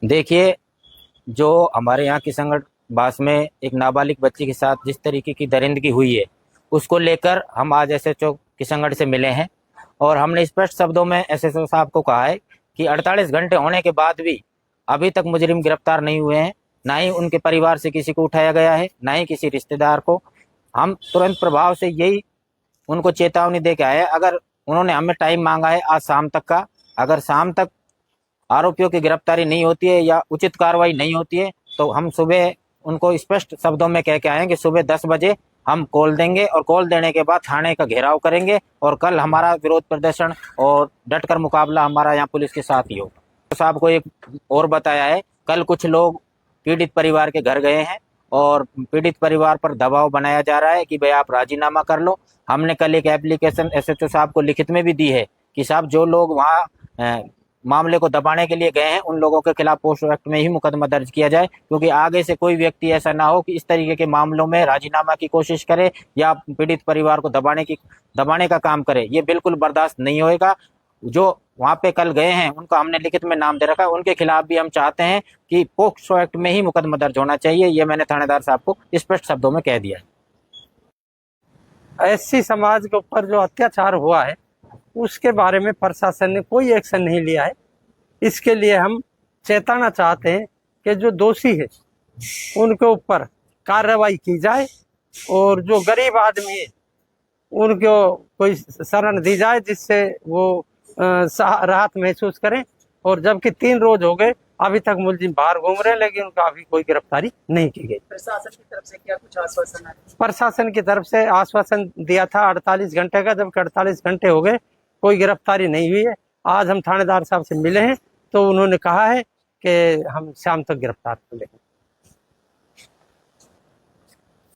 देखिए, जो हमारे यहाँ किशनगढ़ बास में एक नाबालिग बच्ची के साथ जिस तरीके की दरिंदगी हुई है, उसको लेकर हम आज एसएचओ किशनगढ़ से मिले हैं और हमने स्पष्ट शब्दों में एसएचओ साहब को कहा है कि 48 घंटे होने के बाद भी अभी तक मुजरिम गिरफ्तार नहीं हुए हैं। ना ही उनके परिवार से किसी को उठाया गया है, ना ही किसी रिश्तेदार को। हम तुरंत प्रभाव से यही उनको चेतावनी दे के आए हैं। अगर उन्होंने हमें टाइम मांगा है आज शाम तक का, अगर शाम तक आरोपियों की गिरफ्तारी नहीं होती है या उचित कार्रवाई नहीं होती है तो हम सुबह उनको स्पष्ट शब्दों में कह के आए हैं कि सुबह 10 बजे हम कॉल देंगे और कॉल देने के बाद थाने का घेराव करेंगे और कल हमारा विरोध प्रदर्शन और डटकर मुकाबला हमारा यहाँ पुलिस के साथ ही होगा। तो साहब को एक और बताया है, कल कुछ लोग पीड़ित परिवार के घर गए हैं और पीड़ित परिवार पर दबाव बनाया जा रहा है कि भाई आप राजीनामा कर लो। हमने कल एक एप्लीकेशन एसएचओ साहब को लिखित में भी दी है कि साहब जो लोग वहाँ मामले को दबाने के लिए गए हैं उन लोगों के खिलाफ पोस्को एक्ट में ही मुकदमा दर्ज किया जाए, क्योंकि आगे से कोई व्यक्ति ऐसा ना हो कि इस तरीके के मामलों में राजीनामा की कोशिश करे या पीड़ित परिवार को दबाने का काम करे। ये बिल्कुल बर्दाश्त नहीं होएगा। जो वहाँ पे कल गए हैं उनका हमने लिखित में नाम दे रखा है, उनके खिलाफ भी हम चाहते हैं कि पोक्सो एक्ट में ही मुकदमा दर्ज होना चाहिए। ये मैंने थानेदार साहब को स्पष्ट शब्दों में कह दिया है। एससी समाज के ऊपर जो अत्याचार हुआ है उसके बारे में प्रशासन ने कोई एक्शन नहीं लिया है। इसके लिए हम चेताना चाहते हैं कि जो दोषी है उनके ऊपर कार्रवाई की जाए और जो गरीब आदमी है उनको कोई शरण दी जाए जिससे वो राहत महसूस करें। और जबकि 3 रोज हो गए अभी तक मुलजिम बाहर घूम रहे हैं लेकिन उनका अभी कोई गिरफ्तारी नहीं की गई। प्रशासन की तरफ से क्या कुछ आश्वासन है? प्रशासन की तरफ से आश्वासन दिया था 48 घंटे का, जबकि 48 घंटे हो गए कोई गिरफ्तारी नहीं हुई है। आज हम थानेदार साहब से मिले हैं तो उन्होंने कहा है कि हम शाम तक गिरफ्तार कर लेंगे।